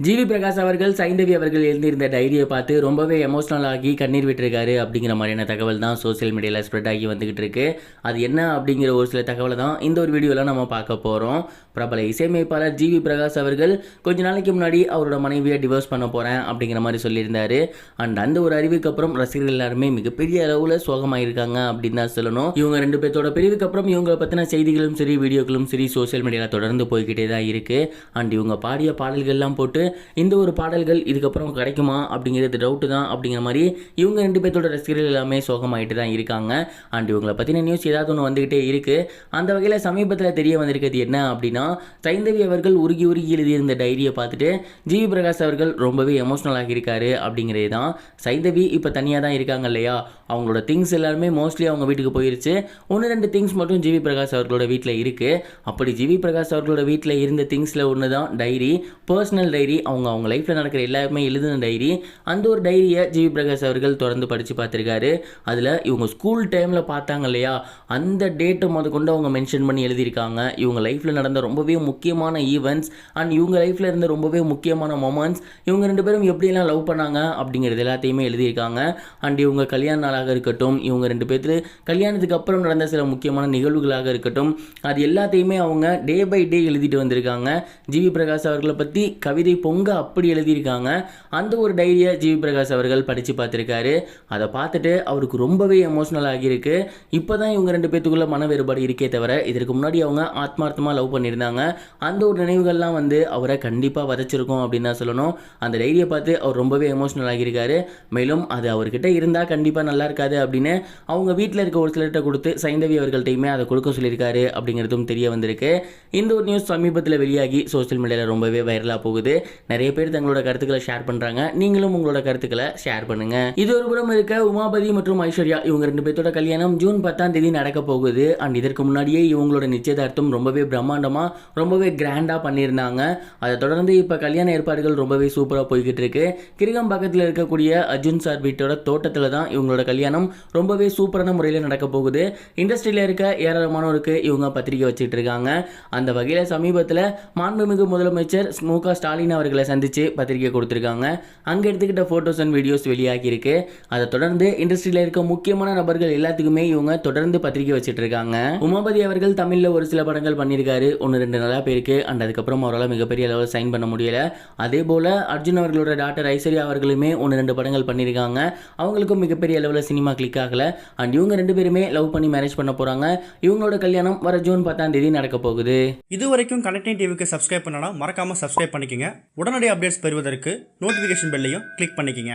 GV Prakash அவர்கள் சைந்தவி அவர்கள் எழுந்திருந்த டைரியை பார்த்து ரொம்பவே எமோஷனல் ஆகி கண்ணீர் விட்டுருக்காரு அப்படிங்கிற மாதிரியான தகவல் தான் சோசியல் மீடியாவில் ஸ்ப்ரெட் ஆகி வந்துகிட்டு இருக்கு. அது என்ன அப்படிங்கிற ஒரு சில தகவலை தான் இந்த ஒரு வீடியோவில் நம்ம பார்க்க போகிறோம். பிரபல இசையமைப்பாளர் ஜிவி பிரகாஷ் அவர்கள் கொஞ்ச நாளைக்கு முன்னாடி அவரோட மனைவியை டிவோர்ஸ் பண்ண போகிறேன் அப்படிங்கிற மாதிரி சொல்லியிருந்தாரு. அண்ட் அந்த ஒரு அறிவுக்கு அப்புறம் ரசிகர்கள் எல்லாருமே மிகப்பெரிய அளவில் சோகமாயிருக்காங்க அப்படின்னு தான் சொல்லணும். இவங்க ரெண்டு பேர்த்தோட பிரிவுக்கு அப்புறம் இவங்களை பற்றின செய்திகளும் சரி வீடியோக்களும் சரி சோசியல் மீடியாவில் தொடர்ந்து போய்கிட்டே தான் இருக்குது. அண்ட் இவங்க பாடிய பாடல்கள்லாம் போட்டு இந்த ஒரு பாடல்கள் இதுக்கப்புறம் கிடைக்குமா அப்படிங்கிறது டவுட்டு தான் அப்படிங்கிற மாதிரி இவங்க ரெண்டு பேர்த்தோட ரசிகர்கள் எல்லாமே சோகமாயிட்டு தான் இருக்காங்க. அண்ட் இவங்களை பற்றின நியூஸ் ஏதாவது ஒன்று வந்துக்கிட்டே இருக்குது. அந்த வகையில் சமீபத்தில் தெரிய வந்திருக்கிறது என்ன அப்படின்னா, சைந்தவி அவர்கள் உருகி எழுதியிருந்த டைரியை பார்த்துட்டு ஜிவி பிரகாஷ் அவர்கள் ரொம்பவே எமோஷனல் ஆகியிருக்காரு அப்படிங்கிறது தான். சைந்தவி இப்போ தனியாக தான் இருக்காங்க இல்லையா, அவங்களோட திங்ஸ் எல்லாருமே மோஸ்ட்லி அவங்க வீட்டுக்கு போயிருச்சு. ஒன்று ரெண்டு திங்ஸ் மட்டும் ஜிவி பிரகாஷ் அவர்களோட வீட்டில் இருக்குது. அப்படி ஜிவி பிரகாஷ் அவர்களோட வீட்டில் இருந்த திங்ஸில் ஒன்று தான் டைரி, பர்சனல் டைரி. அவங்க லைஃப்பில் நடக்கிற எல்லாருமே எழுதின டைரி. அந்த ஒரு டைரியை ஜிவி பிரகாஷ் அவர்கள் தொடர்ந்து படித்து பார்த்துருக்காரு. அதில் இவங்க ஸ்கூல் டைமில் பார்த்தாங்க இல்லையா, அந்த டேட்டை கொண்டு அவங்க மென்ஷன் பண்ணி எழுதியிருக்காங்க. இவங்க லைஃப்பில் நடந்த ரொம்பவே முக்கியமான ஈவெண்ட்ஸ் அண்ட் இவங்க லைஃப்பில் இருந்த ரொம்பவே முக்கியமான மொமெண்ட்ஸ், இவங்க ரெண்டு பேரும் எப்படியெல்லாம் லவ் பண்ணாங்க அப்படிங்கிறது எல்லாத்தையுமே எழுதியிருக்காங்க. அண்ட் இவங்க கல்யாண நாளாக இருக்கட்டும், இவங்க ரெண்டு பேர்த்து கல்யாணத்துக்கு அப்புறம் நடந்த சில முக்கியமான நிகழ்வுகளாக இருக்கட்டும், அது எல்லாத்தையுமே அவங்க டே பை டே எழுதிட்டு வந்திருக்காங்க. ஜிவி பிரகாஷ் அவர்களை பற்றி கவிதை பொங்க அப்படி எழுதியிருக்காங்க. அந்த ஒரு டைரியை ஜிவி பிரகாஷ் அவர்கள் படித்து பார்த்துருக்காரு. அதை பார்த்துட்டு அவருக்கு ரொம்பவே எமோஷனல் ஆகியிருக்கு. இப்போ தான் இவங்க ரெண்டு பேத்துக்குள்ள மன வேறுபாடு இருக்கே தவிர இதற்கு முன்னாடி அவங்க ஆத்மார்த்தமாக லவ் பண்ணியிருந்தாங்க. அந்த ஒரு நினைவுகள்லாம் அவரை கண்டிப்பாக வதச்சிருக்கும் அப்படின்னு தான் சொல்லணும். அந்த டைரியை பார்த்து அவர் ரொம்பவே எமோஷனல் ஆகியிருக்காரு. மேலும் அது அவர்கிட்ட இருந்தால் கண்டிப்பாக நல்லா இருக்காது அப்படின்னு அவங்க வீட்டில் இருக்க ஒரு சிலர்கிட்ட கொடுத்து சைந்தவி அவர்கள்ட்டையுமே அதை கொடுக்க சொல்லியிருக்காரு அப்படிங்கிறதும் தெரிய வந்திருக்கு. இந்த ஒரு நியூஸ் சமீபத்தில் வெளியாகி சோசியல் மீடியாவில் ரொம்பவே வைரலாக போகுது. நிறைய பேர் தங்களோட கருத்துக்களை ஷேர் பண்ணுறாங்க. நீங்களும் உங்களோட கருத்துக்களை ஷேர் பண்ணுங்க. இது ஒரு புறம் இருக்க, உமாபதி மற்றும் ஐஸ்வர்யா இவங்க ரெண்டு பேர்த்தோட கல்யாணம் ஜூன் 10 நடக்க போகுது. அண்ட் இதற்கு முன்னாடியே இவங்களோட நிச்சயதார்த்தம் ரொம்பவே பிரம்மாண்டமாக ரொம்பவே கிராண்டாக பண்ணியிருந்தாங்க. அதை தொடர்ந்து இப்போ கல்யாண ஏற்பாடுகள் ரொம்பவே சூப்பராக போய்கிட்டு இருக்கு. கிருகம் பக்கத்தில் இருக்கக்கூடிய அர்ஜுன் சார் வீட்டோட தோட்டத்தில் தான் இவங்களோட கல்யாணம் ரொம்பவே சூப்பரான முறையில் நடக்க போகுது. இண்டஸ்ட்ரியில் இருக்க ஏராளமானோருக்கு இவங்க பத்திரிக்கை வச்சுட்டு இருக்காங்க. அந்த வகையில் சமீபத்தில் மாண்புமிகு முதலமைச்சர் மு.க. ஸ்டாலின் அவர்களை சந்தித்து பத்திரிக்கை கொடுத்துருக்காங்க. அங்கே எடுத்துக்கிட்ட ஃபோட்டோஸ் அண்ட் வீடியோஸ் வெளியாகியிருக்கு. அதை தொடர்ந்து இண்டஸ்ட்ரியில் இருக்க முக்கியமான நபர்கள் எல்லாத்துக்குமே இவங்க தொடர்ந்து பத்திரிக்கை வச்சுட்டு இருக்காங்க. உமாபதி அவர்கள் தமிழில் ஒரு சில படங்கள் பண்ணியிருக்காரு, ஒன்று ரெண்டு நல்லா பேருக்கு. அண்ட் அதுக்கப்புறம் அவரால் மிகப்பெரிய அளவில் சைன் பண்ண முடியல. அதே போல் அர்ஜுன் அவர்களோட டாக்டர் ஐஸ்வர்யா அவர்களுமே ஒன்று ரெண்டு படங்கள் பண்ணியிருக்காங்க. அவங்களுக்கும் மிகப்பெரிய அளவில் சினிமா கிளிக் ஆகலை. அண்ட் இவங்க ரெண்டு பேருமே லவ் பண்ணி மேரேஜ் பண்ண போகிறாங்க. இவங்களோட கல்யாணம் வர ஜூன் 10 நடக்க போகுது. இது வரைக்கும் கனெக்டிங் டிவிக்கு சப்ஸ்கிரைப் பண்ணனா மறக்காம சப்ஸ்கிரைப் பண்ணிக்கங்க. உடனடி அப்டேட்ஸ் பெறுவதற்கு நோட்டிஃபிகேஷன் பெல்லையும் கிளிக் பண்ணிக்கங்க.